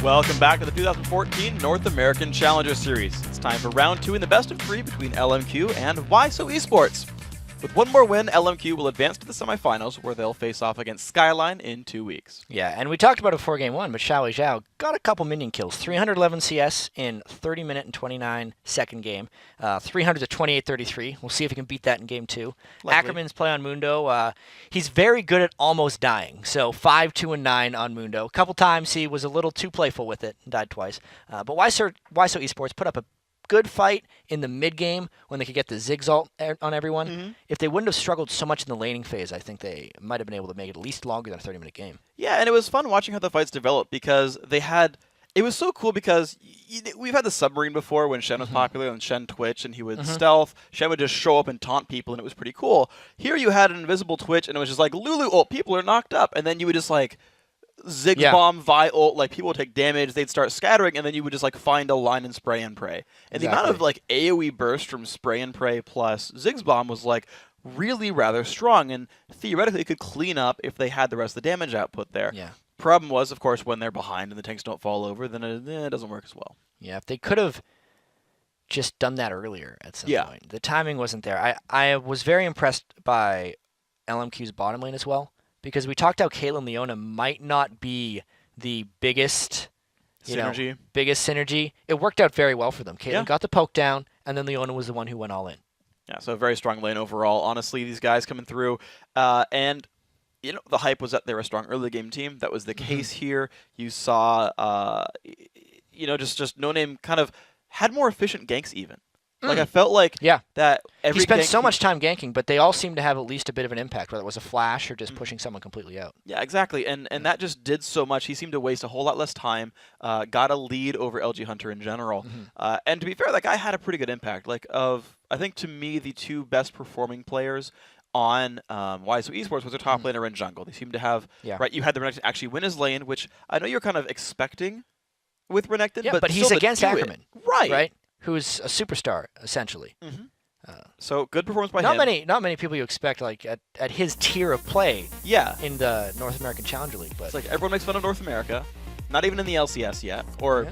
Welcome back to the 2014 North American Challenger Series. It's time for round 2 in the best of 3 between LMQ and YSO Esports. With one more win, LMQ will advance to the semifinals, where they'll face off against Skyline in 2 weeks. Yeah, and we talked about it before game 1, but Xiao Zhao got a couple minion kills. 311 CS in 30-minute and 29-second game. 300 to 28-33. We'll see if he can beat that in game 2. Likely. Ackerman's play on Mundo. He's very good at almost dying. So 5, 2, and 9 on Mundo. A couple times he was a little too playful with it and died twice. But YSO Esports put up a good fight in the mid game when they could get the Ziggs ult on everyone. Mm-hmm. If they wouldn't have struggled so much in the laning phase, I think they might have been able to make it at least longer than a 30-minute game. Yeah, and it was fun watching how the fights developed because they had... It was so cool because we've had the submarine before when Shen was popular and Shen Twitch and he would stealth. Shen would just show up and taunt people and it was pretty cool. Here you had an invisible Twitch and it was just like, Lulu ult, people are knocked up. And then you would just like... Ziggs bomb, Vi ult, like people would take damage, they'd start scattering, and then you would just like find a line and spray and pray. And the amount of like AoE burst from spray and pray plus Ziggs bomb was like really rather strong, and theoretically it could clean up if they had the rest of the damage output there. Yeah. Problem was, of course, when they're behind and the tanks don't fall over, then it doesn't work as well. Yeah, if they could have just done that earlier at some point. The timing wasn't there. I was very impressed by LMQ's bottom lane as well. Because we talked how Caitlyn Leona might not be the biggest synergy. It worked out very well for them. Caitlyn got the poke down, and then Leona was the one who went all in. Yeah, so a very strong lane overall. Honestly, these guys coming through, and you know the hype was that they were a strong early game team. That was the case here. You saw, just No Name kind of had more efficient ganks even. Like, I felt like that every he spent so much time ganking, but they all seemed to have at least a bit of an impact, whether it was a flash or just pushing someone completely out. Yeah, exactly. And that just did so much. He seemed to waste a whole lot less time, got a lead over LG Hunter in general. And to be fair, that guy had a pretty good impact. Like, I think, to me, the two best performing players on YSO Esports was their top laner and jungle. They seemed to have, right, you had the Renekton actually win his lane, which I know you're kind of expecting with Renekton. Yeah, but he's against Ackerman. Right. Who's a superstar, essentially. So good performance by him. Not many people you expect like at his tier of play. In the North American Challenger League, but it's like everyone makes fun of North America, not even in the LCS yet, or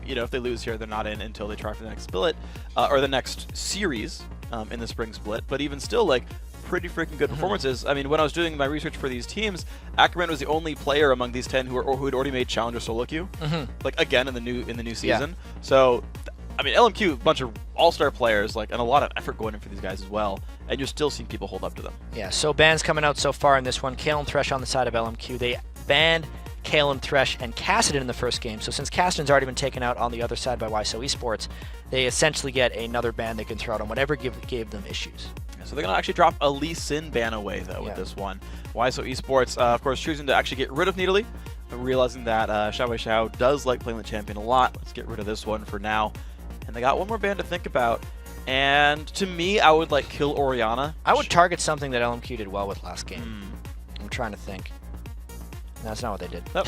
if they lose here, they're not in until they try for the next split or the next series in the spring split. But even still, like pretty freaking good performances. I mean, when I was doing my research for these teams, Ackerman was the only player among these 10 who had already made Challenger solo queue, like again in the new season. So. I mean, LMQ, a bunch of all-star players, like, and a lot of effort going in for these guys as well, and you're still seeing people hold up to them. Yeah, so bans coming out so far in this one. Kale and Thresh on the side of LMQ. They banned Kale and Thresh and Kassadin in the first game, so since Kassadin's already been taken out on the other side by YSO Esports, they essentially get another ban they can throw out on whatever gave them issues. Yeah, so they're going to actually drop a Lee Sin ban away, though, with this one. YSO Esports, of course, choosing to actually get rid of Nidalee, realizing that Xiao does like playing the champion a lot. Let's get rid of this one for now. And they got one more ban to think about. And to me, I would kill Orianna. I would target something that LMQ did well with last game. I'm trying to think. No, that's not what they did. Nope.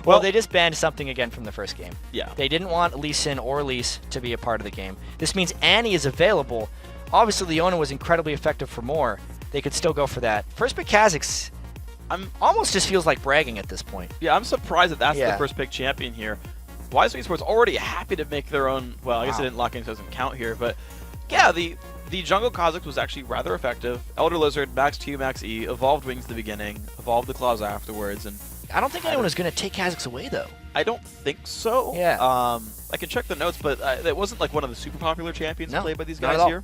well, they just banned something again from the first game. Yeah. They didn't want Lee Sin or Lise to be a part of the game. This means Annie is available. Obviously, Leona was incredibly effective for more. They could still go for that. First pick Kha'Zix, almost just feels like bragging at this point. Yeah, I'm surprised that that's the first pick champion here. YSO Esports already happy to make their own. Well, I guess they didn't lock in, so it doesn't count here. But yeah, the jungle Kha'Zix was actually rather effective. Elder Lizard, max Q, max E, evolved wings at the beginning, evolved the claws afterwards, and I don't think anyone is going to take Kha'Zix away though. I don't think so. Yeah. I can check the notes, but it wasn't like one of the super popular champions played by these guys here.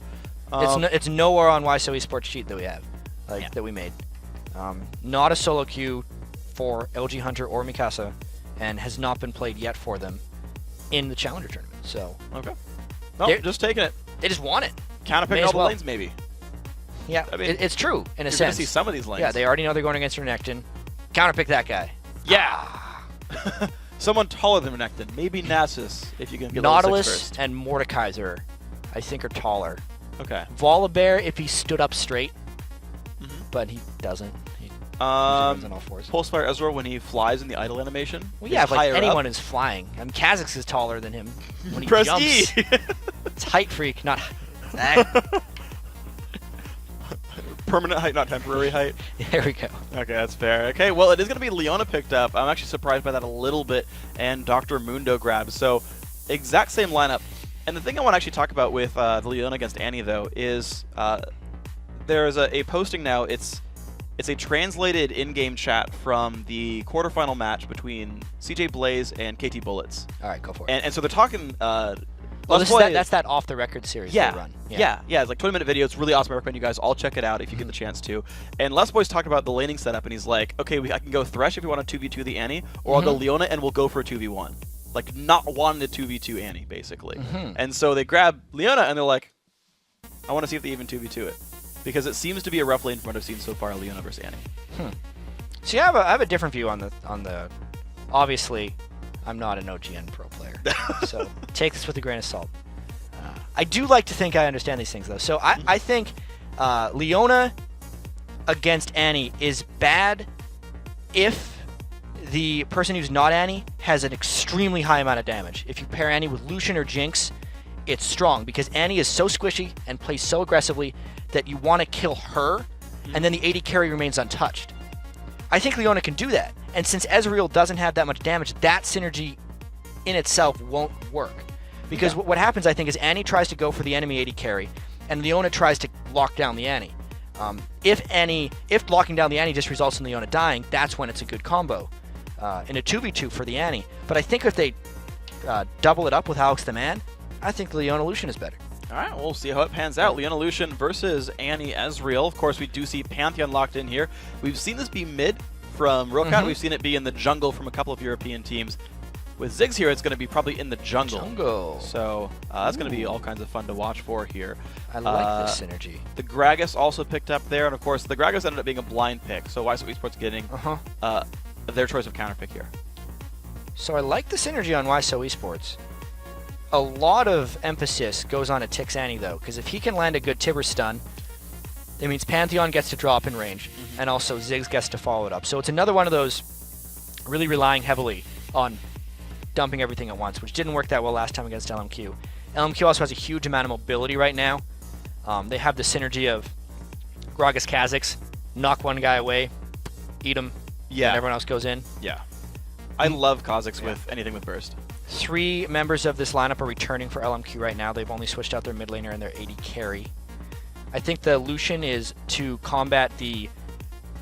It's nowhere on YSO Esports sheet that we have, that we made. Not a solo queue for LG Hunter or Mikasa. And has not been played yet for them in the Challenger tournament. So just taking it. They just want it. Counterpick all the lanes, maybe. Yeah, I mean, it's true in a sense. You're going to see some of these lanes. Yeah, they already know they're going against Renekton. Counterpick that guy. Yeah. Someone taller than Renekton. Maybe Nasus, if you can get Nautilus and Mordekaiser, I think, are taller. Okay. Volibear, if he stood up straight, but he doesn't. Pulsefire Ezreal when he flies in the idle animation. Well, yeah, if anyone is flying. I mean, Kha'Zix is taller than him when he jumps. It's height freak, not. permanent height, not temporary height. There we go. Okay, that's fair. Okay, well, it is going to be Leona picked up. I'm actually surprised by that a little bit, and Dr. Mundo grabbed. So, exact same lineup. And the thing I want to actually talk about with the Leona against Annie, though, is there's a posting now. It's a translated in-game chat from the quarterfinal match between CJ Blaze and KT Bullets. All right, go for it. And so they're talking... well, that's that off-the-record series they run. Yeah. It's like 20-minute video. It's really awesome. I recommend you guys all check it out if you get the chance to. And Les Boy's talked about the laning setup, and he's like, okay, I can go Thresh if you want to 2v2 the Annie, or I'll go Leona and we'll go for a 2v1. Like, not wanting to 2v2 Annie, basically. And so they grab Leona, and they're like, I want to see if they even 2v2 it. Because it seems to be a rough lane from what I've seen so far, Leona versus Annie. See, I have a different view on the. Obviously, I'm not an OGN pro player, so take this with a grain of salt. I do like to think I understand these things, though. So I think Leona against Annie is bad if the person who's not Annie has an extremely high amount of damage. If you pair Annie with Lucian or Jinx, it's strong because Annie is so squishy and plays so aggressively that you want to kill her, and then the AD carry remains untouched. I think Leona can do that, and since Ezreal doesn't have that much damage, that synergy in itself won't work. Because what happens, I think, is Annie tries to go for the enemy AD carry, and Leona tries to lock down the Annie. If locking down the Annie just results in Leona dying, that's when it's a good combo in a 2v2 for the Annie. But I think if they double it up with Alex the Man, I think Leona Lucian is better. All right, we'll see how it pans out. Leona Lucian versus Annie Ezreal. Of course, we do see Pantheon locked in here. We've seen this be mid from Ro8. We've seen it be in the jungle from a couple of European teams. With Ziggs here, it's going to be probably in the jungle. So that's going to be all kinds of fun to watch for here. I like this synergy. The Gragas also picked up there, and of course, the Gragas ended up being a blind pick. So YSO Esports getting their choice of counter pick here. So I like the synergy on YSO Esports. A lot of emphasis goes on a Tix Annie, though, because if he can land a good Tibber stun, it means Pantheon gets to drop in range, and also Ziggs gets to follow it up. So it's another one of those really relying heavily on dumping everything at once, which didn't work that well last time against LMQ. LMQ also has a huge amount of mobility right now. They have the synergy of Gragas Kha'Zix, knock one guy away, eat him, and everyone else goes in. Yeah. I love Kha'Zix with anything with burst. 3 members of this lineup are returning for LMQ right now. They've only switched out their mid laner and their AD carry. I think the Lucian is to combat the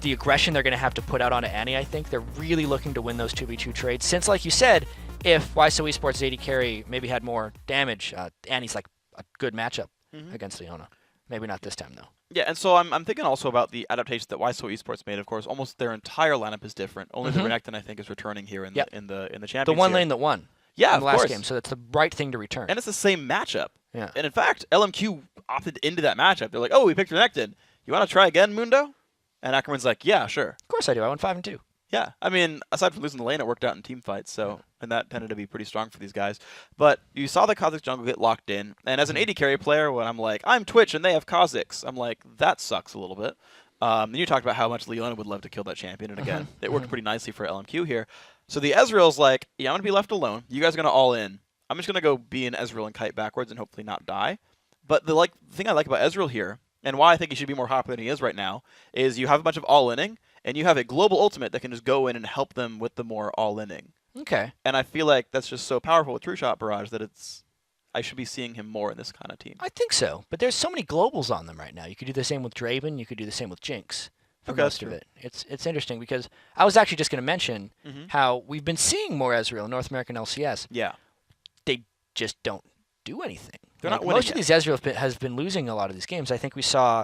aggression they're going to have to put out onto Annie, I think. They're really looking to win those 2v2 trades. Since, like you said, if YSO Esports' AD carry maybe had more damage, Annie's like a good matchup against Leona. Maybe not this time, though. Yeah, and so I'm thinking also about the adaptation that YSO Esports made. Of course, almost their entire lineup is different. Only the Renekton, I think, is returning here in the Champions. The one lane that won. Yeah, in the last game, so that's the right thing to return. And it's the same matchup. Yeah. And in fact, LMQ opted into that matchup. They're like, oh, we picked Renekton. You want to try again, Mundo? And Ackerman's like, yeah, sure. Of course I do. I went 5-2. Yeah, I mean, aside from losing the lane, it worked out in team fights, so and that tended to be pretty strong for these guys. But you saw the Kha'Zix jungle get locked in, and as an AD carry player, when I'm like, I'm Twitch and they have Kha'Zix, I'm like, that sucks a little bit. Then you talked about how much Leona would love to kill that champion, and again, it worked pretty nicely for LMQ here. So the Ezreal's like, yeah, I'm going to be left alone. You guys are going to all in. I'm just going to go be an Ezreal and kite backwards and hopefully not die. But the thing I like about Ezreal here, and why I think he should be more popular than he is right now, is you have a bunch of all-inning, and you have a global ultimate that can just go in and help them with the more all-inning. Okay. And I feel like that's just so powerful with True Shot Barrage that I should be seeing him more in this kind of team. I think so, but there's so many globals on them right now. You could do the same with Draven, you could do the same with Jinx. For most of it. It's interesting because I was actually just going to mention how we've been seeing more Ezreal in North American LCS. Yeah. They just don't do anything. They're not winning most of these Ezreal has been losing a lot of these games. I think we saw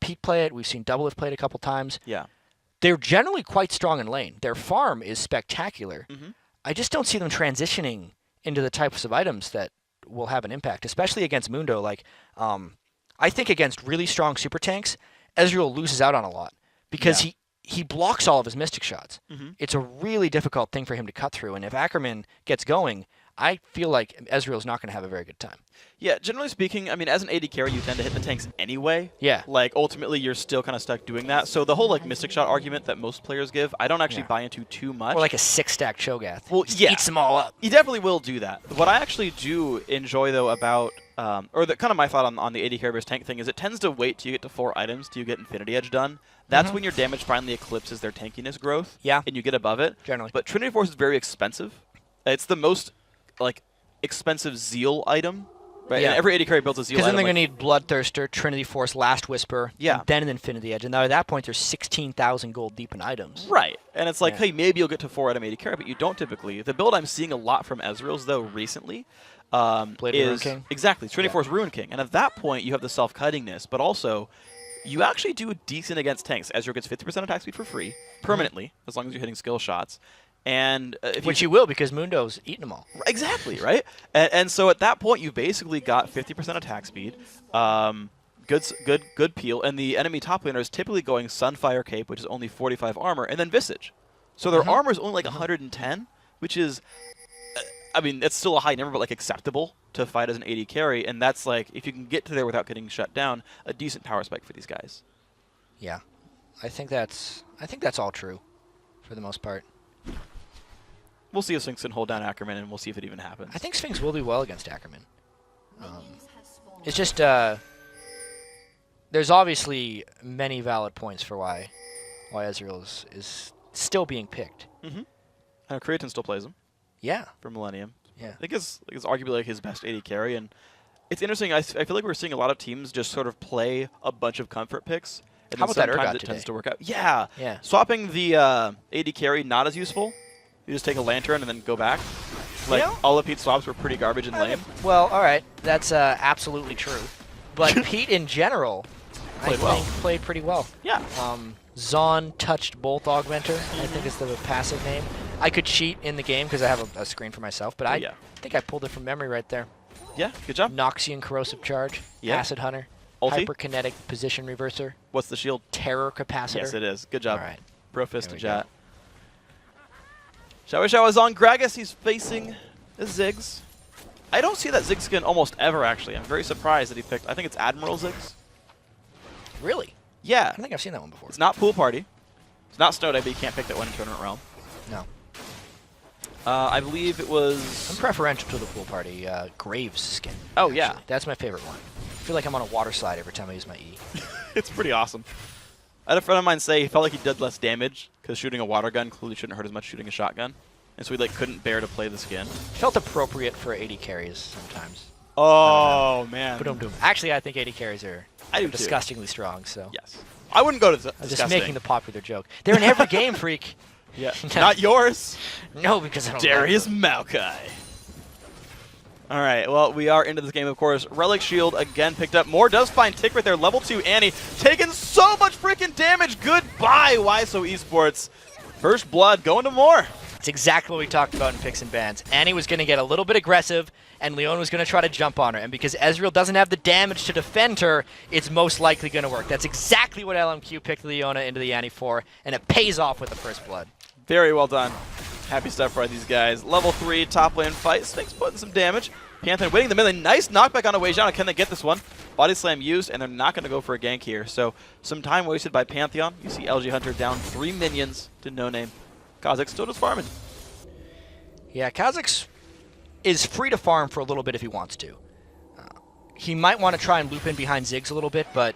Pete play it. We've seen Doublelift play it a couple times. Yeah. They're generally quite strong in lane. Their farm is spectacular. I just don't see them transitioning into the types of items that will have an impact, especially against Mundo. Like, I think against really strong super tanks, Ezreal loses out on a lot. Because he blocks all of his Mystic shots. It's a really difficult thing for him to cut through. And if Ackerman gets going, I feel like Ezreal's not going to have a very good time. Yeah, generally speaking, I mean, as an AD carry, you tend to hit the tanks anyway. Yeah. Like, ultimately, you're still kind of stuck doing that. So the whole, like, Mystic Shot argument that most players give, I don't actually buy into too much. Or like a 6-stack Cho'Gath. Well, Just eats them all up. You definitely will do that. What I actually do enjoy, though, about or the kind of my thought on the AD carry versus tank thing is it tends to wait till you get to 4 items till you get Infinity Edge done. That's when your damage finally eclipses their tankiness growth. Yeah. And you get above it. Generally. But Trinity Force is very expensive. It's the most expensive Zeal item. Right? Yeah. And every AD carry builds a Zeal Because item. then they're going to need Bloodthirster, Trinity Force, Last Whisper, Yeah. and then an Infinity Edge. And now at that point, there's 16,000 gold deep in items. Right. And it's like, Yeah. hey, maybe you'll get to 4 item AD carry, but you don't typically. The build I'm seeing a lot from Ezreal's, though, recently Blade of Ruin is King? exactly Trinity Yeah. Force Ruin King. And at that point, you have the self-kitingness, but also you actually do decent against tanks. Ezreal gets 50% attack speed for free, permanently, as long as you're hitting skill shots. And if Which you will, because Mundo's eating them all. exactly, right? And so at that point, you've basically got 50% attack speed, good peel, and the enemy top laner is typically going Sunfire Cape, which is only 45 armor, and then Visage. So their armor is only like 110, which is, I mean, it's still a high number, but like acceptable to fight as an AD carry, and that's like, if you can get to there without getting shut down, a decent power spike for these guys. Yeah. I think that's all true for the most part. We'll see if Sphinx can hold down Ackerman, and we'll see if it even happens. I think Sphinx will do well against Ackerman. It's just, there's obviously many valid points for why Ezreal is still being picked. Creatine still plays him Yeah. for Millennium. Yeah. I think it's arguably like his best AD carry, and it's interesting. I feel like we're seeing a lot of teams just sort of play a bunch of comfort picks, and How then about that sometimes Urgot it today? tends to work out. Yeah. Yeah. Swapping the AD carry not as useful. You just take a lantern and then go back. Like Yeah. all of Pete's swaps were pretty garbage and lame. Well, all right. That's absolutely true. But Pete in general, Played I well. think, played pretty well. Yeah. Zon touched bolt augmenter, I think is the passive name. I could cheat in the game because I have a screen for myself, but I yeah. think I pulled it from memory right there. Yeah. Good job. Noxian corrosive charge, Yeah. acid hunter, Ulti? hyperkinetic position reverser, What's the shield? terror capacitor. Yes, it is. Good job. All right. Bro fist There to we go. chat. Shall we show us on Gragas? He's facing the Ziggs. I don't see that Ziggs skin almost ever, actually. I'm very surprised that he picked, I think it's Admiral Ziggs. Really? Yeah. I don't think I've seen that one before. It's not Pool Party. It's not Snow Day, but you can't pick that one in Tournament Realm. No. I believe it I'm was... preferential to the pool party Graves skin. Oh, actually. yeah. That's my favorite one. I feel like I'm on a water slide every time I use my E. It's pretty awesome. I had a friend of mine say he felt like he did less damage because shooting a water gun clearly shouldn't hurt as much as shooting a shotgun. And so he like couldn't bear to play the skin. Felt appropriate for 80 carries sometimes. Oh, man. Ba-dum-dum. Actually, I think 80 carries are I do too. disgustingly strong, so. Yes. I wouldn't go to I was disgusting. just making the popular joke. They're in every game, freak. Yeah. Not yours. No, because I don't Darius like them. Maokai. All right, well, we are into this game, of course. Relic Shield again picked up. Moore does find Tick right there. Level 2 Annie taking so much freaking damage. Goodbye, YSO Esports. First blood going to Moore. It's exactly what we talked about in picks and bans. Annie was going to get a little bit aggressive, and Leon was going to try to jump on her. And because Ezreal doesn't have the damage to defend her, it's most likely going to work. That's exactly what LMQ picked Leona into the Annie for, and it pays off with the first blood. Very well done. Happy stuff for these guys. Level 3 top lane fight. Snake's putting some damage. Pantheon winning the melee. Nice knockback on the way down. Can they get this one? Body slam used, and they're not going to go for a gank here. So some time wasted by Pantheon. You see LG Hunter down 3 minions to no name. Kha'Zix still just farming. Yeah, Kha'Zix is free to farm for a little bit if he wants to. He might want to try and loop in behind Ziggs a little bit, but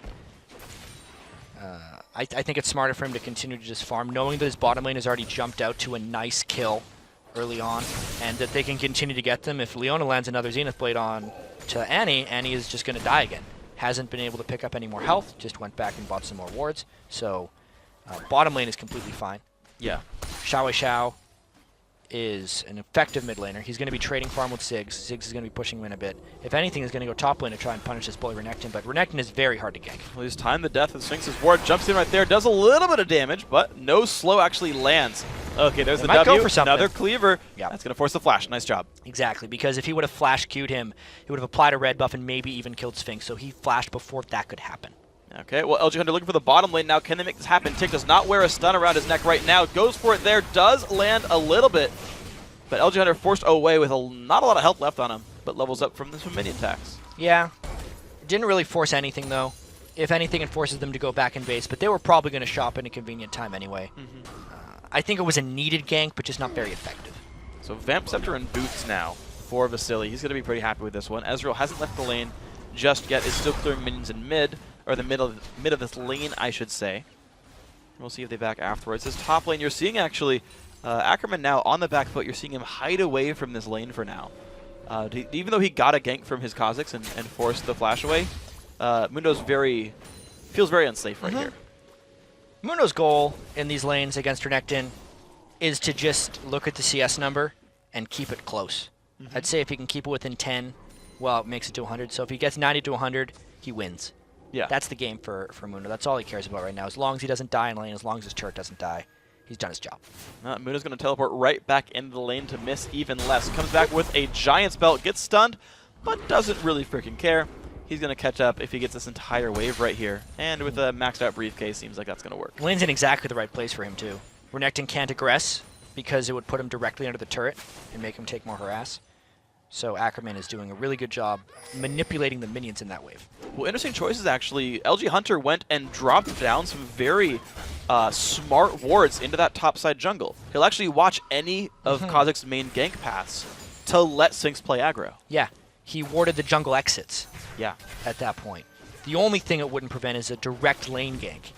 I think it's smarter for him to continue to just farm, knowing that his bottom lane has already jumped out to a nice kill early on, and that they can continue to get them. If Leona lands another Zenith Blade on to Annie, Annie is just going to die again. Hasn't been able to pick up any more health, just went back and bought some more wards. So bottom lane is completely fine. Yeah. Xiao Xiao is an effective mid laner. He's going to be trading farm with Ziggs. Ziggs is going to be pushing him in a bit. If anything, he's going to go top lane to try and punish this boy Renekton, but Renekton is very hard to gank. Well, he's timed the death of Sphinx's ward. Jumps in right there. Does a little bit of damage, but no slow actually lands. Okay, there's the might go W. for something. Another cleaver. Yep. That's going to force the flash. Nice job. Exactly, because if he would have flash queued him, he would have applied a red buff and maybe even killed Sphinx, so he flashed before that could happen. Okay, well, LG Hunter looking for the bottom lane now. Can they make this happen? Tick does not wear a stun around his neck right now. Goes for it there. Does land a little bit. But LG Hunter forced away with not a lot of health left on him, but levels up from some minion attacks. Yeah. Didn't really force anything, though. If anything, it forces them to go back in base, but they were probably going to shop in a convenient time anyway. I think it was a needed gank, but just not very effective. So Vamp Scepter and Boots now. for Vasily. He's going to be pretty happy with this one. Ezreal hasn't left the lane just yet. Is still clearing minions in mid, or the mid of this lane, I should say. We'll see if they back afterwards. This top lane, you're seeing actually Ackerman now on the back foot. You're seeing him hide away from this lane for now. Even though he got a gank from his Kha'Zix and forced the flash away, Mundo's feels very unsafe right here. Mundo's goal in these lanes against Renekton is to just look at the CS number and keep it close. I'd say if he can keep it within 10, well, it makes it to 100. So if he gets 90 to 100, he wins. Yeah. That's the game for Mundo. That's all he cares about right now. As long as he doesn't die in lane, as long as his turret doesn't die, he's done his job. Mundo's going to teleport right back into the lane to miss even less. Comes back with a Giant's Belt, gets stunned, but doesn't really freaking care. He's going to catch up if he gets this entire wave right here. And with a maxed out briefcase, seems like that's going to work. Lane's in exactly the right place for him, too. Renekton can't aggress because it would put him directly under the turret and make him take more harass. So Ackerman is doing a really good job manipulating the minions in that wave. Well, interesting choices, actually. LG Hunter went and dropped down some very smart wards into that topside jungle. He'll actually watch any of Kha'Zix's main gank paths to let Sinks play aggro. Yeah, he warded the jungle exits. Yeah. At that point. The only thing it wouldn't prevent is a direct lane gank,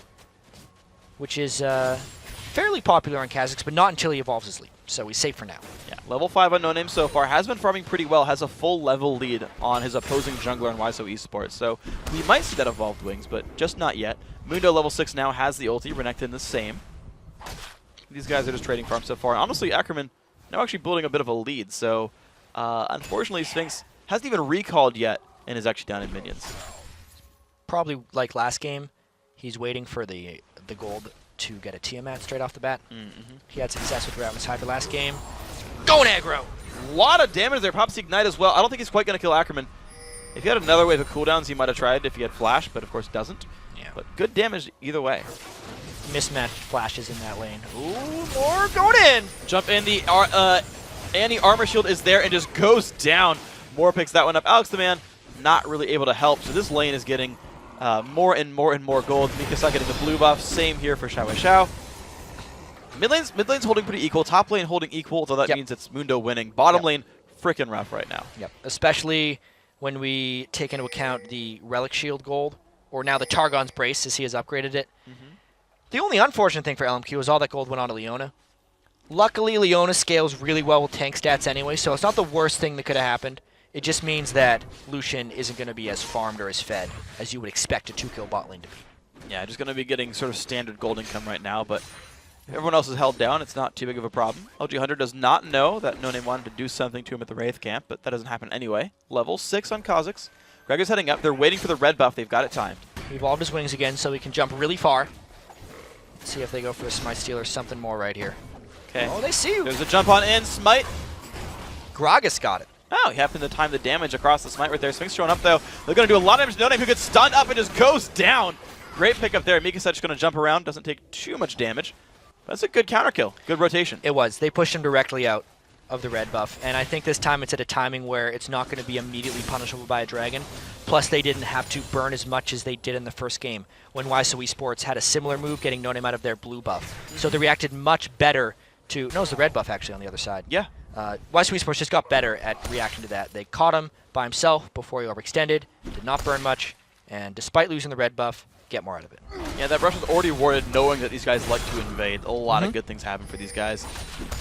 which is fairly popular on Kha'Zix, but not until he evolves his lead. So he's safe for now. Yeah, level 5 on No Name so far. Has been farming pretty well. Has a full level lead on his opposing jungler in YSO Esports. So we might see that evolved wings, but just not yet. Mundo level 6 now has the ulti. Renekton the same. These guys are just trading farms so far. Honestly, Ackerman now actually building a bit of a lead. So unfortunately, Sphinx hasn't even recalled yet and is actually down in minions. Probably like last game, he's waiting for the gold to get a Tiamat straight off the bat. He had success with Ratmus Hydra last game. Going aggro! A lot of damage there. Pops Ignite as well. I don't think he's quite going to kill Ackerman. If he had another wave of cooldowns, he might have tried if he had Flash, but of course doesn't. Yeah. But good damage either way. Mismatched flashes in that lane. Ooh, more going in! Jump in. The armor shield is there and just goes down. Moore picks that one up. Alex the Man not really able to help, so this lane is getting more and more and more gold. Mikasa getting the blue buff. Same here for Xiao Xiao. Mid lane's holding pretty equal. Top lane holding equal, so that means it's Mundo winning. Bottom lane, freaking rough right now. Yep. Especially when we take into account the Relic Shield gold, or now the Targon's Brace, as he has upgraded it. The only unfortunate thing for LMQ is all that gold went on to Leona. Luckily, Leona scales really well with tank stats anyway, so it's not the worst thing that could have happened. It just means that Lucian isn't going to be as farmed or as fed as you would expect a 2-kill bot lane to be. Yeah, just going to be getting sort of standard gold income right now, but if everyone else is held down, it's not too big of a problem. LG Hunter does not know that No Name wanted to do something to him at the Wraith camp, but that doesn't happen anyway. Level 6 on Kha'Zix. Greg is heading up. They're waiting for the red buff. They've got it timed. He evolved his wings again so he can jump really far. Let's see if they go for a Smite Steal or something more right here. Okay. Oh, they see you. There's a jump on in. Smite. Gragas got it. Oh, he happened to time the damage across the Smite right there. Sphinx showing up, though. They're going to do a lot of damage to No Name, who gets stunned up and just goes down. Great pickup there. Mikasa just going to jump around. Doesn't take too much damage. That's a good counter kill. Good rotation. It was. They pushed him directly out of the red buff. And I think this time it's at a timing where it's not going to be immediately punishable by a dragon. Plus, they didn't have to burn as much as they did in the first game when YSO Esports had a similar move, getting No Name out of their blue buff. So they reacted much better to... No, it was the red buff, actually, on the other side. Yeah. YSO Esports just got better at reacting to that. They caught him by himself before he overextended, did not burn much, and despite losing the red buff, get more out of it. Yeah, that brush was already warded, knowing that these guys like to invade. A lot of good things happen for these guys.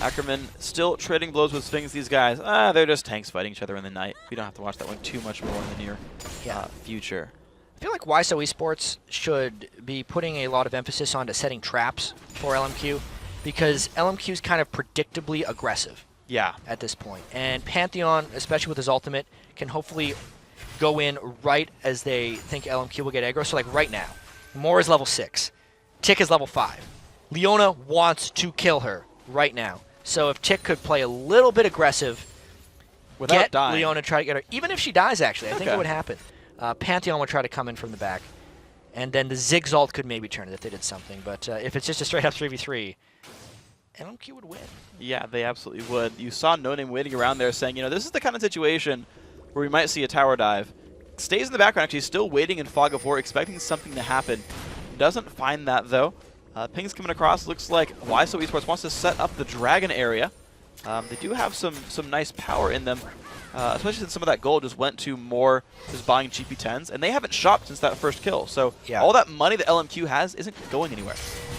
Ackerman still trading blows with Sphinx. These guys, they're just tanks fighting each other in the night. We don't have to watch that one too much more in the near future. I feel like YSO Esports should be putting a lot of emphasis onto setting traps for LMQ, because LMQ is kind of predictably aggressive. Yeah. At this point. And Pantheon, especially with his ultimate, can hopefully go in right as they think LMQ will get aggro. So like right now, Moore is level 6. Tick is level 5. Leona wants to kill her right now. So if Tick could play a little bit aggressive, without dying, Leona, try to get her. Even if she dies, actually, I think it would happen. Pantheon would try to come in from the back. And then the Ziggs ult could maybe turn it if they did something. But if it's just a straight up 3v3, LMQ would win. Yeah, they absolutely would. You saw No Name waiting around there saying, you know, this is the kind of situation where we might see a tower dive. Stays in the background, actually still waiting in Fog of War, expecting something to happen. Doesn't find that, though. Ping's coming across. Looks like YSO Esports wants to set up the dragon area. They do have some nice power in them, especially since some of that gold just went to more just buying GP10s, and they haven't shopped since that first kill. So all that money that LMQ has isn't going anywhere.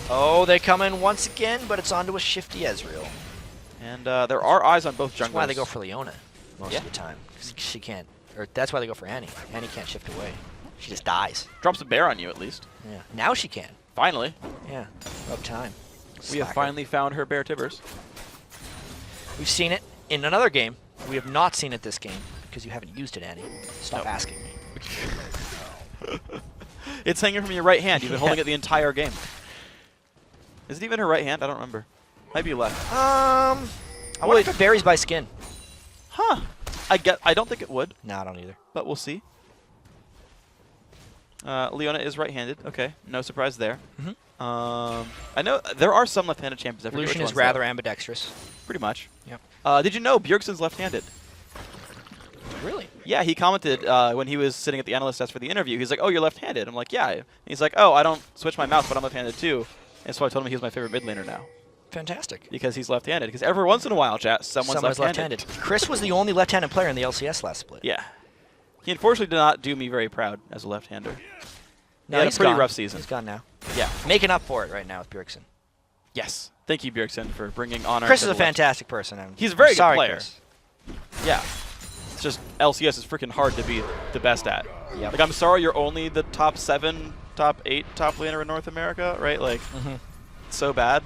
Oh, they come in once again, but it's onto a shifty Ezreal. And there are eyes on both junglers. That's why they go for Leona most of the time, because she can't. Or that's why they go for Annie. Annie can't shift away. She just dies. Drops a bear on you at least. Yeah. Now she can. Finally. Yeah. About time. We have finally found her bear Tibbers. We've seen it in another game. We have not seen it this game because you haven't used it, Annie. Stop asking me. It's hanging from your right hand. You've been holding it the entire game. Is it even her right hand? I don't remember. Might be left. I wonder if it varies by skin. Huh. I don't think it would. No, I don't either. But we'll see. Leona is right-handed. Okay, no surprise there. I know there are some left-handed champions. Lucian is rather ambidextrous. Pretty much. Yep. Did you know Bjergsen's left-handed? Really? Yeah, he commented when he was sitting at the analyst desk for the interview. He's like, "Oh, you're left-handed." I'm like, "Yeah." And he's like, "Oh, I don't switch my mouse, but I'm left-handed too." And so I told him he was my favorite mid laner now. Fantastic. Because he's left-handed. Because every once in a while, chat, someone's left-handed. Chris was the only left-handed player in the LCS last split. Yeah. He unfortunately did not do me very proud as a left-hander. No, he he's had a pretty gone. rough season. He's gone now. Yeah. Making up for it right now with Bjergsen. Yes. Thank you, Bjergsen, for bringing honor. Chris is a fantastic person. He's a very good player. Chris. Yeah. It's just LCS is freaking hard to be the best at. Yep. Like, I'm sorry you're only the top 7, top 8 top laner in North America, right? Like, it's so bad.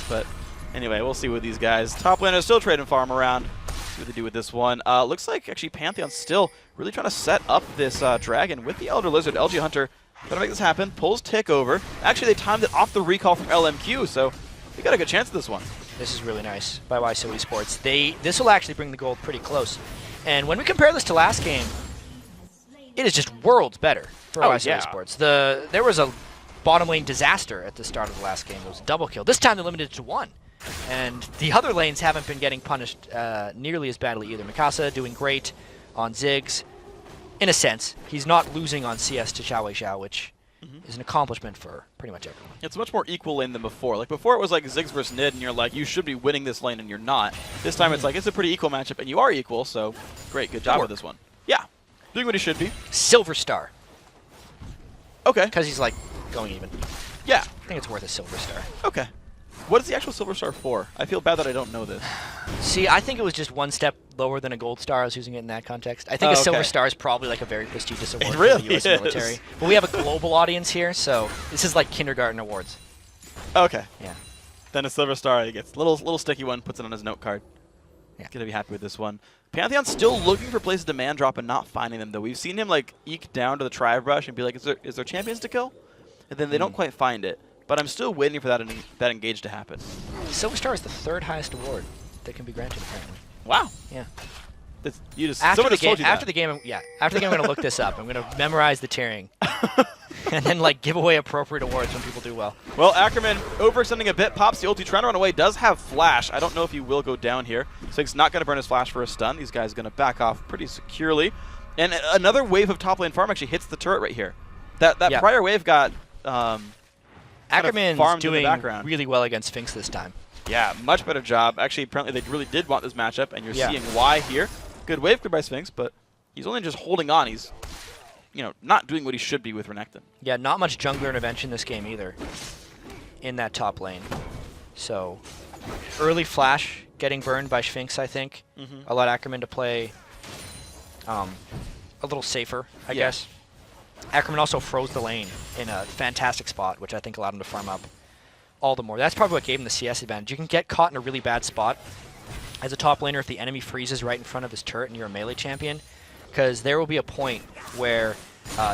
But anyway, we'll see with these guys. Top laner still trading farm around. See what they do with this one. Looks like actually Pantheon's still really trying to set up this dragon with the Elder Lizard. LG Hunter gonna make this happen. Pulls Tick over. Actually, they timed it off the recall from LMQ, so they got a good chance at this one. This is really nice by YSO Esports. This will actually bring the gold pretty close. And when we compare this to last game, it is just worlds better for YSO Esports. There was a bottom lane disaster at the start of the last game. It was a double kill. This time they limited it to 1. And the other lanes haven't been getting punished nearly as badly either. Mikasa doing great on Ziggs. In a sense, he's not losing on CS to Xiao, which is an accomplishment for pretty much everyone. It's much more equal lane than before. Like before it was like Ziggs versus Nid, and you're like, you should be winning this lane, and you're not. This time it's like, it's a pretty equal matchup, and you are equal, so great, good job with this one. Yeah, doing what he should be. Silver Star. Okay. Because he's like going even. Yeah. I think it's worth a Silver Star. Okay. What is the actual Silver Star for? I feel bad that I don't know this. See, I think it was just one step lower than a Gold Star. I was using it in that context. I think a Silver Star is probably like a very prestigious award for the U.S. military. But we have a global audience here, so this is like kindergarten awards. Okay. Yeah. Then a Silver Star he gets. Little sticky one, puts it on his note card. Yeah. Gonna be happy with this one. Pantheon's still looking for places to man drop and not finding them, though. We've seen him like eke down to the Tribe Rush and be like, is there champions to kill? And then they don't quite find it. But I'm still waiting for that engage to happen. Silver Star is the 3rd highest award that can be granted, apparently. Wow. Yeah. After the game, I'm going to look this up. I'm going to memorize the tiering. And then like give away appropriate awards when people do well. Well, Ackerman overextending a bit, pops the ulti, trying to run away, does have flash. I don't know if he will go down here. So he's not going to burn his flash for a stun. These guys are going to back off pretty securely. And another wave of top lane farm actually hits the turret right here. That prior wave got Ackerman's doing really well against Sphinx this time. Yeah, much better job. Actually, apparently they really did want this matchup, and you're seeing why here. Good wave clear by Sphinx, but he's only just holding on. He's, not doing what he should be with Renekton. Yeah, not much jungler intervention this game either in that top lane. So early flash getting burned by Sphinx, I think, allowed Ackerman to play a little safer, I guess. Ackerman also froze the lane in a fantastic spot, which I think allowed him to farm up all the more. That's probably what gave him the CS advantage. You can get caught in a really bad spot as a top laner if the enemy freezes right in front of his turret and you're a melee champion, because there will be a point where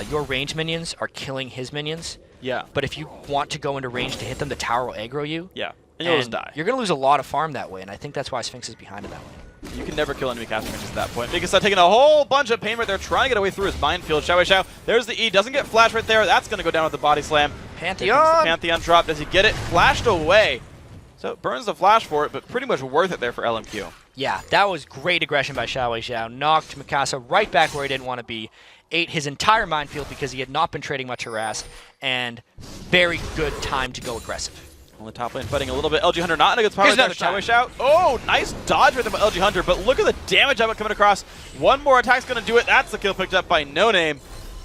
your range minions are killing his minions. Yeah. But if you want to go into range to hit them, the tower will aggro you. Yeah. And you'll just die. You're going to lose a lot of farm that way, and I think that's why Sphinx is behind it that way. You can never kill enemy caster minions at that point. Because they're taking a whole bunch of pain right there, trying to get away through his minefield. Xiao. There's the E. Doesn't get flash right there. That's going to go down with the body slam. Pantheon! Pantheon drop. Does he get it? Flashed away. So it burns the flash for it, but pretty much worth it there for LMQ. Yeah, that was great aggression by Xiao. Knocked Mikasa right back where he didn't want to be. Ate his entire minefield because he had not been trading much harass. And very good time to go aggressive. On the top lane, fighting a little bit. LG Hunter not in a good spot. Here's Right another there. Shout. Oh, nice dodge with him, LG Hunter. But look at the damage of it coming across. One more attack's going to do it. That's the kill picked up by No Name.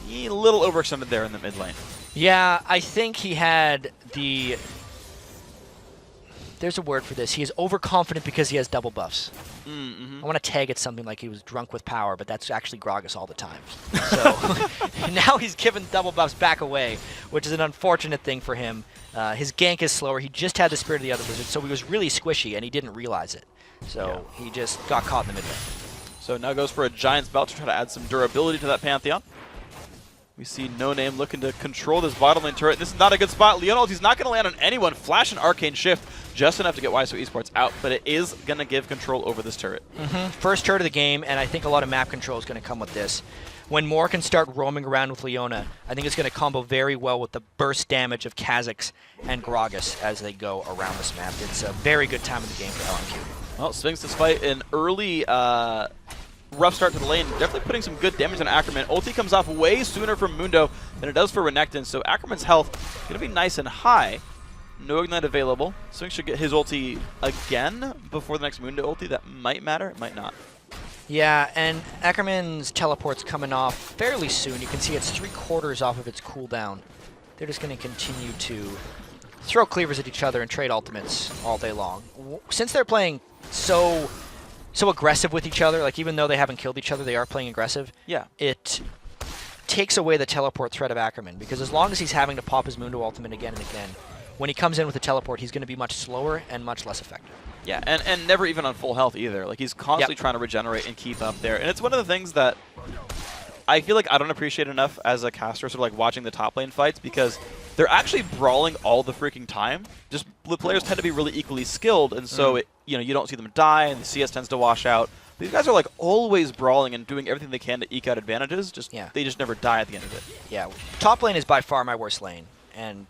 He a little overextended there in the mid lane. Yeah, I think he had the... There's a word for this. He is overconfident because he has double buffs. I want to tag it something like he was drunk with power, but that's actually Gragas all the time. So now he's given double buffs back away, which is an unfortunate thing for him. His gank is slower. He just had the Spirit of the Other Wizard, so he was really squishy, and he didn't realize it. So he just got caught in the mid lane. So now goes for a Giant's Belt to try to add some durability to that Pantheon. We see No Name looking to control this bottom lane turret. This is not a good spot. Leona ulti's not going to land on anyone. Flash and Arcane Shift, just enough to get YSO Esports out, but it is going to give control over this turret. First turret of the game, and I think a lot of map control is going to come with this. When Moore can start roaming around with Leona, I think it's going to combo very well with the burst damage of Kha'Zix and Gragas as they go around this map. It's a very good time of the game for LMQ. Well, Sphinx despite an early rough start to the lane, definitely putting some good damage on Ackerman. Ulti comes off way sooner from Mundo than it does for Renekton, so Ackerman's health going to be nice and high. No Ignite available. Sphinx should get his ulti again before the next Mundo ulti. That might matter, it might not. Yeah, and Ackerman's teleport's coming off fairly soon. You can see it's 3/4 off of its cooldown. They're just going to continue to throw cleavers at each other and trade ultimates all day long. Since they're playing so aggressive with each other, like even though they haven't killed each other, they are playing aggressive. Yeah. It takes away the teleport threat of Ackerman, because as long as he's having to pop his Mundo ultimate again and again, when he comes in with a teleport, he's going to be much slower and much less effective. Yeah, and never even on full health either. Like, he's constantly trying to regenerate and keep up there. And it's one of the things that I feel like I don't appreciate enough as a caster, sort of like watching the top lane fights, because they're actually brawling all the freaking time. Just the players tend to be really equally skilled, and so you don't see them die, and the CS tends to wash out. These guys are like always brawling and doing everything they can to eke out advantages. They just never die at the end of it. Yeah, top lane is by far my worst lane, and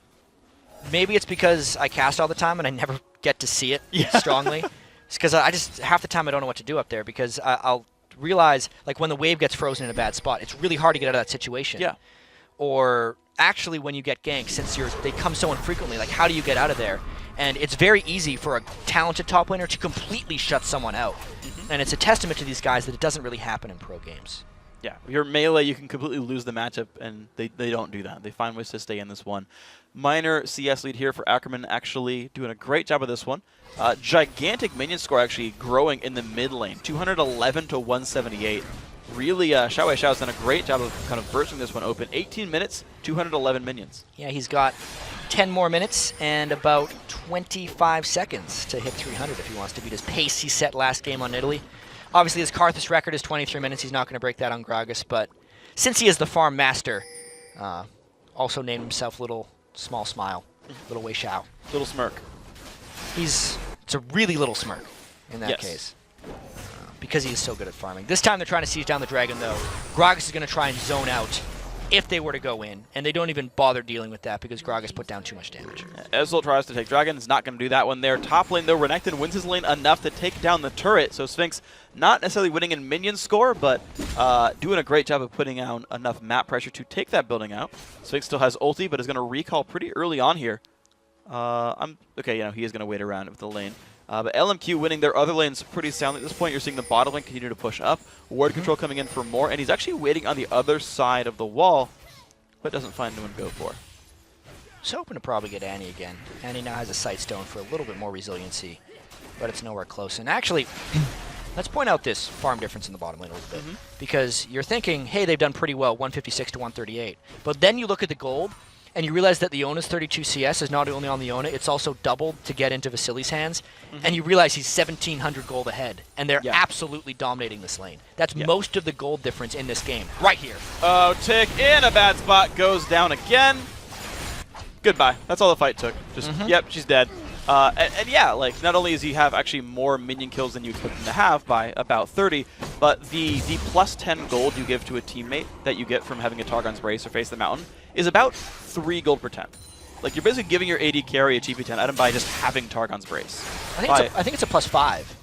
maybe it's because I cast all the time and I never get to see it strongly. It's because I just half the time I don't know what to do up there, because I'll realize, like, when the wave gets frozen in a bad spot, it's really hard to get out of that situation. Yeah. Or actually when you get ganked, since they come so infrequently, like, how do you get out of there? And it's very easy for a talented top laner to completely shut someone out. And it's a testament to these guys that it doesn't really happen in pro games. Yeah, your melee, you can completely lose the matchup, and they don't do that. They find ways to stay in this one. Minor CS lead here for Ackerman, actually doing a great job of this one. Gigantic minion score actually growing in the mid lane, 211 to 178. Really, Xiao's done a great job of kind of bursting this one open. 18 minutes, 211 minions. Yeah, he's got 10 more minutes and about 25 seconds to hit 300 if he wants to beat his pace he set last game on Italy. Obviously, his Karthus record is 23 minutes. He's not going to break that on Gragas, but since he is the farm master, also named himself Little Small Smile, Little Wei Xiao. Little smirk. It's a really little smirk in that case, because he is so good at farming. This time they're trying to siege down the dragon, though. Gragas is going to try and zone out if they were to go in, and they don't even bother dealing with that because Gragas put down too much damage. Ezreal tries to take Dragon. Is not going to do that one there. Top lane, though, Renekton wins his lane enough to take down the turret, so Sphinx not necessarily winning in minion score, but doing a great job of putting out enough map pressure to take that building out. Sphinx still has ulti, but is going to recall pretty early on here. He is going to wait around with the lane. But LMQ winning their other lanes pretty soundly. At this point, you're seeing the bottom lane continue to push up. Ward control coming in for more, and he's actually waiting on the other side of the wall, but doesn't find anyone to go for. Just hoping to probably get Annie again. Annie now has a Sight Stone for a little bit more resiliency, but it's nowhere close. And actually, let's point out this farm difference in the bottom lane a little bit, because you're thinking, hey, they've done pretty well, 156 to 138. But then you look at the gold, and you realize that the Iona's 32 CS is not only on the Iona, it's also doubled to get into Vasili's hands. And you realize he's 1,700 gold ahead, and they're absolutely dominating this lane. That's most of the gold difference in this game, right here. Oh, Tick in a bad spot, goes down again. Goodbye. That's all the fight took. Just, yep, she's dead. And yeah, like, not only does he have actually more minion kills than you expect him to have by about 30, but the plus 10 gold you give to a teammate that you get from having a Targon's Brace or Face the Mountain is about 3 gold per 10. Like, you're basically giving your AD carry a TP10 item by just having Targon's Brace. I think it's a plus 5.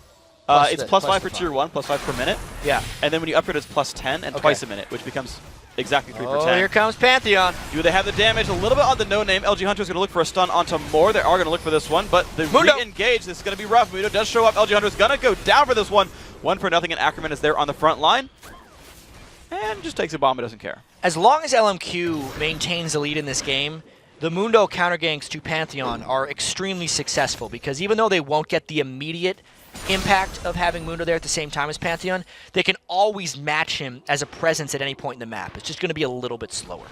It's plus 5 for tier 1, plus 5 per minute. Yeah. And then when you upgrade, it's plus 10 and twice a minute, which becomes Exactly 3 for Oh, 10. here comes Pantheon. Do they have the damage? A little bit on the no-name. LG Hunter's going to look for a stun onto more. They are going to look for this one, but the re-engage, this is going to be rough. Mundo does show up. LG Hunter's going to go down for this one. 1-0, and Ackerman is there on the front line. And just takes a bomb and doesn't care. As long as LMQ maintains the lead in this game, the Mundo counter ganks to Pantheon are extremely successful because even though they won't get the immediate impact of having Mundo there at the same time as Pantheon, they can always match him as a presence at any point in the map. It's just going to be a little bit slower.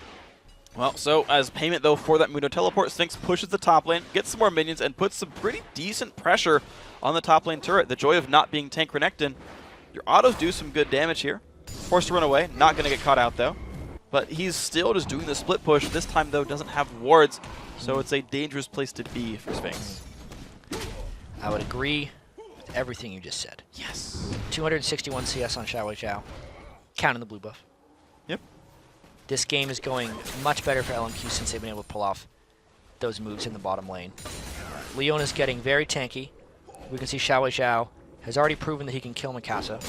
Well, so as payment, though, for that Mundo teleport, Sphinx pushes the top lane, gets some more minions, and puts some pretty decent pressure on the top lane turret. The joy of not being tank Renekton. Your autos do some good damage here. Forced to run away. Not going to get caught out, though. But he's still just doing the split push. This time, though, doesn't have wards, so it's a dangerous place to be for Sphinx. I would agree with everything you just said. Yes. 261 CS on Xiao Zhao, counting the blue buff. Yep. This game is going much better for LMQ since they've been able to pull off those moves in the bottom lane. Leona's getting very tanky. We can see Xiao Zhao has already proven that he can kill Mikasa.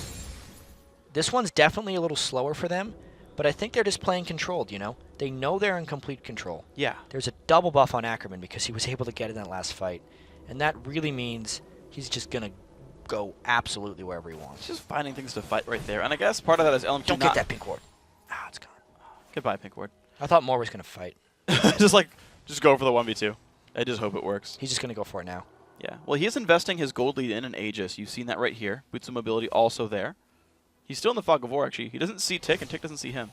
This one's definitely a little slower for them, but I think they're just playing controlled, you know? They know they're in complete control. Yeah. There's a double buff on Ackerman because he was able to get in that last fight. And that really means he's just going to go absolutely wherever he wants. Just finding things to fight right there. And I guess part of that is LMQ Don't get that pink ward. Ah, it's gone. Goodbye, pink ward. I thought Moore was going to fight. just go for the 1v2. I just hope it works. He's just going to go for it now. Yeah. Well, he is investing his gold lead in an Aegis. You've seen that right here. Boots of mobility also there. He's still in the Fog of War, actually. He doesn't see Tick, and Tick doesn't see him.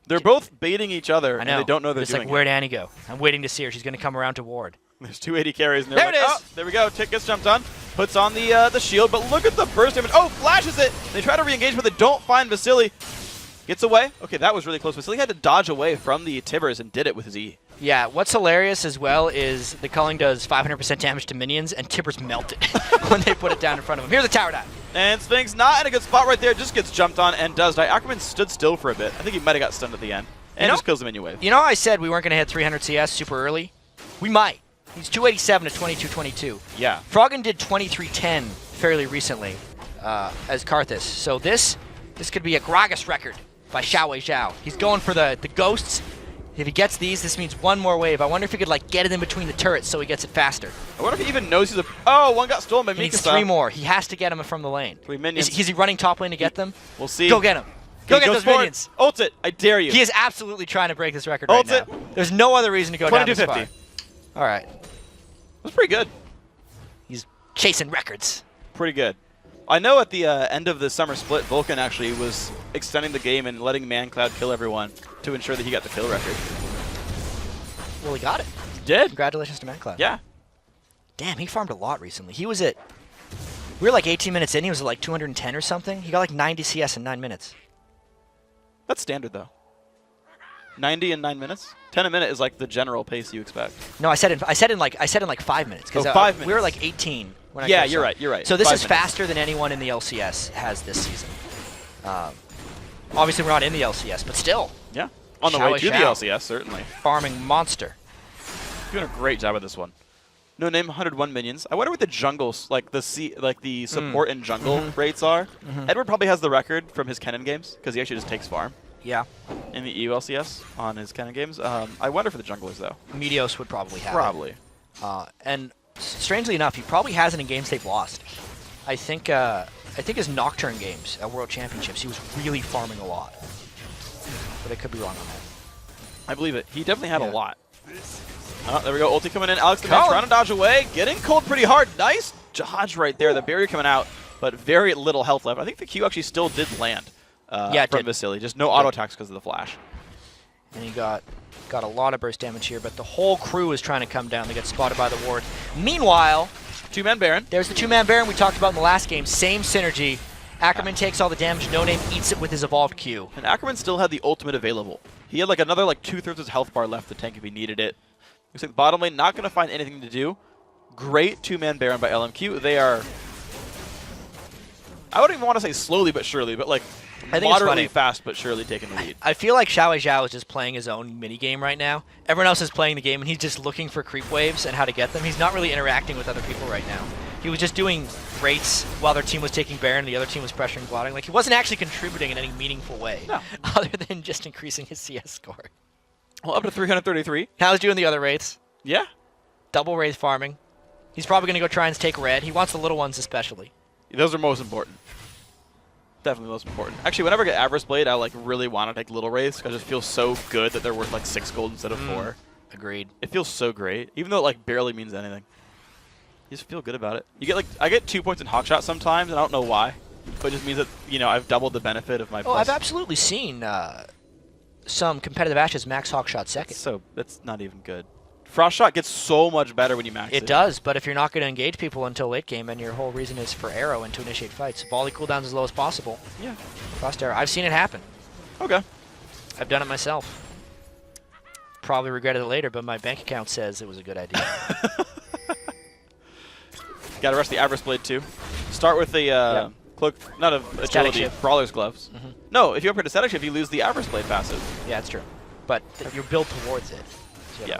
They're both baiting each other, I know. and they don't know they're it's doing like, where'd Annie go? I'm waiting to see her. She's going to come around to ward. There's 280 carries, and they're There like, it is! oh, there we go. Tick gets jumped on, puts on the shield, but look at the burst damage. Oh, flashes it! They try to re-engage, but they don't find Vasily. Gets away. Okay, that was really close. Vasily had to dodge away from the Tibbers and did it with his E. Yeah, what's hilarious as well is the culling does 500% damage to minions, and Tibbers melt it when they put it down in front of him. Here's the tower dive. And Sphinx not in a good spot right there, just gets jumped on and does die. Ackerman stood still for a bit. I think he might have got stunned at the end. And just kills the minion wave. You know I said we weren't going to hit 300 CS super early? We might. He's 287 to 2222. Yeah. Froggen did 2310 fairly recently as Karthus. So this could be a Gragas record by Xiao Zhao. He's going for the ghosts. If he gets these, this means one more wave. I wonder if he could like get it in between the turrets so he gets it faster. I wonder if he even knows he's a... Oh, one got stolen by Mikasa. He needs 3 more. He has to get them from the lane. 3 minions. Is he running top lane to get them? We'll see. Go get him. Go get those minions. Ult it. I dare you. He is absolutely trying to break this record right now. There's no other reason to go down this far. 2250. All right. That's pretty good. He's chasing records. Pretty good. I know at the end of the summer split, Vulcan actually was extending the game and letting ManCloud kill everyone to ensure that he got the kill record. Well, he got it. He did. Congratulations to ManCloud. Yeah. Damn, he farmed a lot recently. He was at... We were like 18 minutes in. He was at like 210 or something. He got like 90 CS in 9 minutes. That's standard, though. 90 in 9 minutes? 10 a minute is like the general pace you expect. No, I said in like 5 minutes. Oh, 5 minutes. We were like 18 when I Yeah, first you're saw right. You're right. So this 5 is minutes. faster than anyone in the LCS has this season. Obviously, we're not in the LCS, but still. Yeah. On the Xiao way to the Zhao. LCS, certainly. Farming monster. Doing a great job with this one. No name, 101 minions. I wonder what the jungles, like the support and jungle rates are. Edward probably has the record from his Kennen games because he actually just takes farm Yeah. in the EU LCS on his Kennen games. I wonder for the junglers though. Meteos would probably have Probably. it. And strangely enough, he probably has it in games they've lost. I think his Nocturne games at World Championships, he was really farming a lot. But I could be wrong on that. I believe it. He definitely had Yeah. a lot. Oh, there we go. Ulti coming in. Alex the man trying to dodge away. Getting cold pretty hard. Nice dodge right there. The barrier coming out, but very little health left. I think the Q actually still did land from Vasily. Just no auto attacks because of the flash. And he got a lot of burst damage here, but the whole crew is trying to come down. They get spotted by the ward. Meanwhile, 2-man Baron. there's the 2-man Baron we talked about in the last game. Same synergy. Ackerman takes all the damage. No Name eats it with his evolved Q. And Ackerman still had the ultimate available. He had like another like 2/3 of his health bar left to tank if he needed it. Looks like the bottom lane not going to find anything to do. Great 2-man Baron by LMQ. They are, I wouldn't even want to say slowly but surely, but like moderately fast but surely taking the lead. I feel like Xiao Zhao is just playing his own minigame right now. Everyone else is playing the game, and he's just looking for creep waves and how to get them. He's not really interacting with other people right now. He was just doing rates while their team was taking Baron and the other team was pressuring blotting. Like, he wasn't actually contributing in any meaningful way, other than just increasing his CS score. Well, up to 333. Now he's doing the other rates. Yeah. Double wraith farming. He's probably going to go try and take red. He wants the little ones especially. Those are most important. Definitely most important. Actually, whenever I get Avarice Blade, I like really want to take little wraiths because it just feels so good that they're worth like 6 gold instead of 4. Agreed. It feels so great, even though it like barely means anything. You just feel good about it. You get like I get 2 points in Hawkshot sometimes, and I don't know why, but it just means that I've doubled the benefit of my. Oh, I've absolutely seen some competitive Ashes max Hawkshot second. So that's not even good. Frost Shot gets so much better when you max it. It does, but if you're not going to engage people until late game, and your whole reason is for arrow and to initiate fights, volley cooldowns as low as possible. Yeah. Frost arrow. I've seen it happen. Okay. I've done it myself. Probably regretted it later, but my bank account says it was a good idea. Got to rest the Avarice Blade too. Start with the cloak, not of agility, Brawler's Gloves. No, if you upgrade to Static Shift, you lose the Avarice Blade passive. Yeah, that's true. But you're built towards it. Yeah.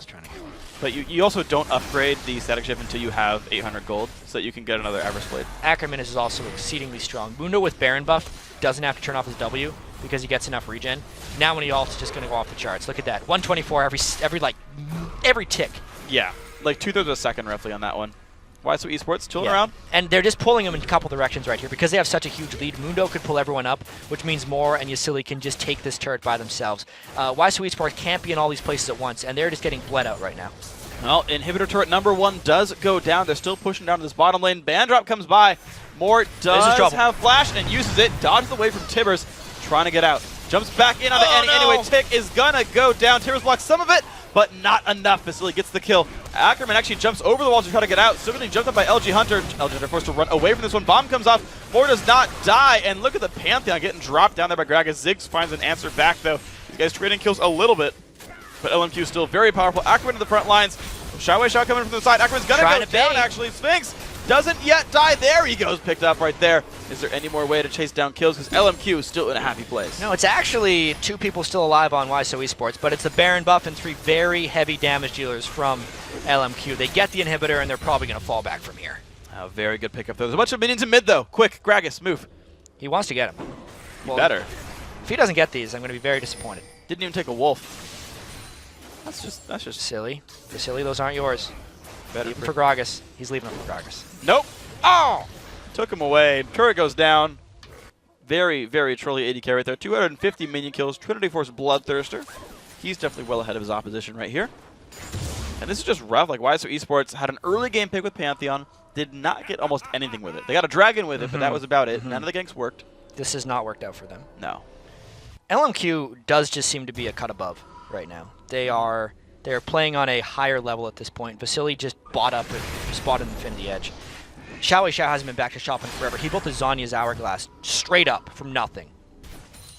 But you also don't upgrade the Static Shift until you have 800 gold, so that you can get another Avarice Blade. Ackerman is also exceedingly strong. Mundo with Baron buff doesn't have to turn off his W because he gets enough regen. Now when he ults, it's just going to go off the charts. Look at that. 124 every tick. Yeah, like 2/3 of a second roughly on that one. YSO Esports tooling around. And they're just pulling him in a couple directions right here. Because they have such a huge lead, Mundo could pull everyone up, which means Moore and Yasili can just take this turret by themselves. YSO Esports can't be in all these places at once, and they're just getting bled out right now. Well, inhibitor turret number 1 does go down. They're still pushing down to this bottom lane. Bandrop comes by. Moore does have flash and uses it. Dodges away from Tibbers, trying to get out. Jumps back in on the Annie. Anyway, Tick is going to go down. Tibbers blocks some of it, but not enough. Vasily gets the kill. Ackerman actually jumps over the wall to try to get out. Still getting jumped up by LG Hunter. LG Hunter forced to run away from this one. Bomb comes off. Moore does not die. And look at the Pantheon getting dropped down there by Gragas. Ziggs finds an answer back, though. These guys trading kills a little bit, but LMQ is still very powerful. Ackerman to the front lines. Shao coming from the side. Ackerman's going to go down, actually. Sphinx doesn't yet die. There he goes, picked up right there. Is there any more way to chase down kills? Because LMQ is still in a happy place. No, it's actually 2 people still alive on YSO Esports, but it's the Baron buff and 3 very heavy damage dealers from LMQ. They get the inhibitor, and they're probably going to fall back from here. Oh, very good pickup. There's a bunch of minions in mid, though. Quick, Gragas, move. He wants to get him. Well, better. If he doesn't get these, I'm going to be very disappointed. Didn't even take a wolf. That's just silly. For silly, those aren't yours. Better Leave him for Gragas. He's leaving him for Gragas. Nope. Oh! Took him away. Turret goes down. Very, very trolly 80k right there. 250 minion kills. Trinity Force Bloodthirster. He's definitely well ahead of his opposition right here. And this is just rough. Like, YSO Esports had an early game pick with Pantheon. Did not get almost anything with it. They got a dragon with it, but that was about it. None of the ganks worked. This has not worked out for them. No. LMQ does just seem to be a cut above right now. They're playing on a higher level at this point. Vasily just bought up and spotted Infinity Edge. Xiao hasn't been back to shopping forever. He built the Zanya's Hourglass straight up from nothing.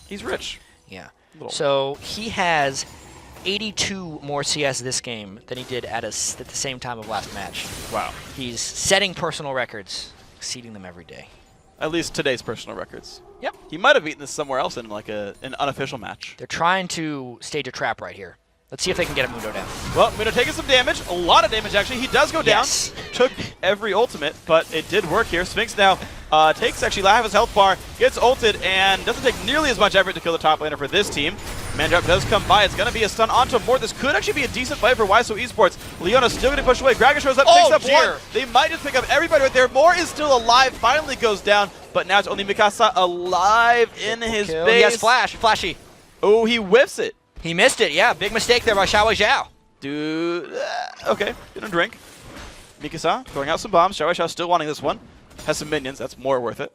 He's rich. Yeah. So he has 82 more CS this game than he did at the same time of last match. Wow. He's setting personal records, exceeding them every day. At least today's personal records. Yep. He might have beaten this somewhere else in like an unofficial match. They're trying to stage a trap right here. Let's see if they can get a Mundo down. Well, Mundo taking some damage. A lot of damage, actually. He does go down. Took every ultimate, but it did work here. Sphinx now takes actually half his health bar, gets ulted, and doesn't take nearly as much effort to kill the top laner for this team. Mandrop does come by. It's going to be a stun onto Moore. This could actually be a decent fight for YSO Esports. Leona's still going to push away. Gragas shows up, picks up one. They might just pick up everybody right there. Moore is still alive, finally goes down, but now it's only Mikasa alive in his base. He has flash. Flashy. Oh, he whiffs it. He missed it, yeah. Big mistake there by Xiao. Dude, okay, gonna drink. Mikasa throwing out some bombs. Xiao still wanting this one. Has some minions, that's more worth it.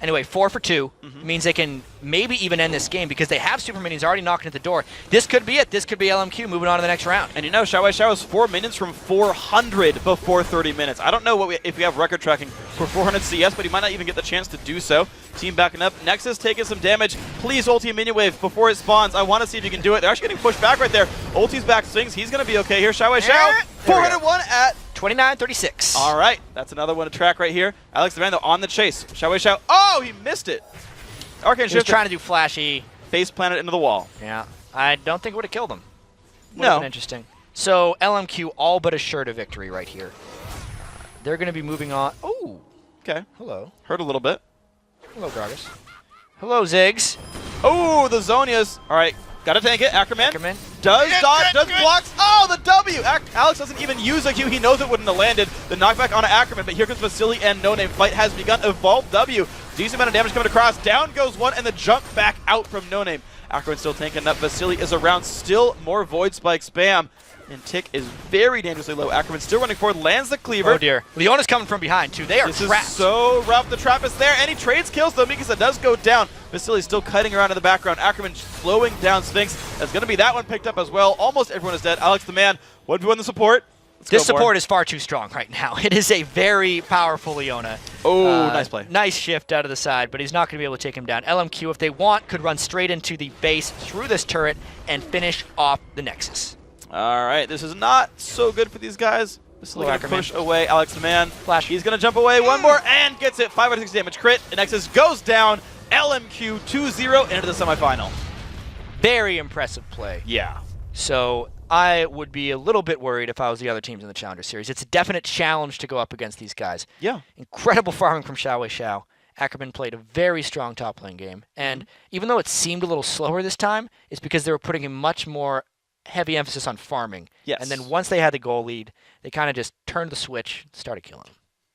Anyway, 4 for 2 means they can maybe even end this game because they have super minions already knocking at the door. This could be it. This could be LMQ moving on to the next round. And you know, Xiao is 4 minions from 400 before 30 minutes. I don't know if we have record tracking for 400 CS, but he might not even get the chance to do so. Team backing up. Nexus taking some damage. Please ulti a minion wave before it spawns. I want to see if you can do it. They're actually getting pushed back right there. Ulti's back swings. He's going to be okay here. Xiao 401 at 29-36. All right, that's another one to track right here. Alex the Vandal on the chase. Xiao. Oh, he missed it. Arcane Shift. He was trying to do flashy. Face planted into the wall. Yeah, I don't think it would have killed him. Would have been interesting. So LMQ all but assured a victory right here. They're going to be moving on. Oh, Okay. hello. Hurt a little bit. Hello, Gragas. Hello, Ziggs. Oh, the Zonias. All right. Got to tank it. Ackerman. Ackerman. Does dodge, does blocks. Oh, the W! Alex doesn't even use a Q. He knows it wouldn't have landed. The knockback on Ackerman, but here comes Vasily and No Name. Fight has begun. Evolve W. Decent amount of damage coming across. Down goes one, and the jump back out from No Name. Ackerman still tanking up. Vasily is around. Still more Void Spike spam. And Tick is very dangerously low. Ackerman still running forward, lands the cleaver. Oh dear. Leona's coming from behind too. They are This trapped. is so rough. The trap is there, and he trades kills though. Mikasa does go down. Vasily's still cutting around in the background. Ackerman slowing down Sphinx. That's going to be that one picked up as well. Almost everyone is dead. Alex the man. 1v1 the support. This support is far too strong right now. It is a very powerful Leona. Oh, nice play. Nice shift out of the side, but he's not going to be able to take him down. LMQ, if they want, could run straight into the base through this turret and finish off the Nexus. All right, this is not so good for these guys. Vasily going to Ackerman. push away Alex the man. Flash. He's going to jump away one more and gets it. 5 out of 6 damage crit. The Nexus goes down. LMQ 2-0 into the semifinal. Very impressive play. Yeah. So I would be a little bit worried if I was the other teams in the Challenger Series. It's a definite challenge to go up against these guys. Yeah. Incredible farming from Xiao. Ackerman played a very strong top lane game. And even though it seemed a little slower this time, it's because they were putting a much more heavy emphasis on farming. Yes. And then once they had the goal lead, they kind of just turned the switch and started killing.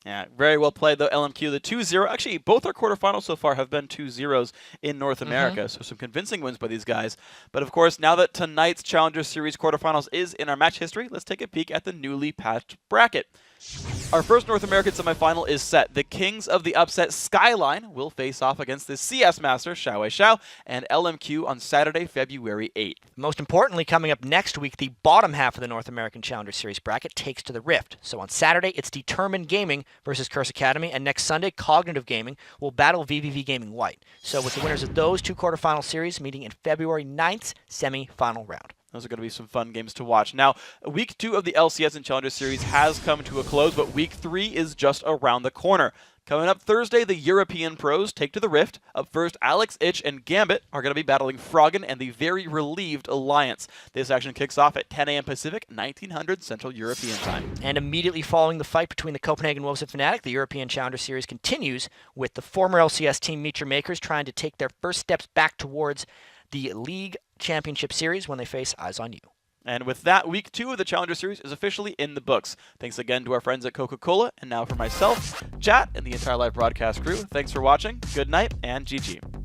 Yeah, very well played, though, LMQ. The 2-0. Actually, both our quarterfinals so far have been 2-0s in North America, so some convincing wins by these guys. But, of course, now that tonight's Challenger Series quarterfinals is in our match history, let's take a peek at the newly patched bracket. Our first North American semifinal is set. The Kings of the Upset Skyline will face off against the CS Master, Xiao and LMQ on Saturday, February 8th. Most importantly, coming up next week, the bottom half of the North American Challenger Series bracket takes to the Rift. So on Saturday, it's Determined Gaming versus Curse Academy, and next Sunday, Cognitive Gaming will battle VVV Gaming White. So with the winners of those two quarterfinal series meeting in February 9th's semi-final round. Those are going to be some fun games to watch. Now, week 2 of the LCS and Challenger Series has come to a close, but week 3 is just around the corner. Coming up Thursday, the European pros take to the Rift. Up first, Alex, Itch, and Gambit are going to be battling Froggen and the very relieved Alliance. This action kicks off at 10 a.m. Pacific, 1900 Central European Time. And immediately following the fight between the Copenhagen Wolves and Fnatic, the European Challenger Series continues with the former LCS team Meet Your Makers trying to take their first steps back towards the League Championship Series when they face Eyes on You. And with that, week 2 of the Challenger Series is officially in the books. Thanks again to our friends at Coca-Cola, and now for myself, Chat, and the entire live broadcast crew, thanks for watching, good night, and GG.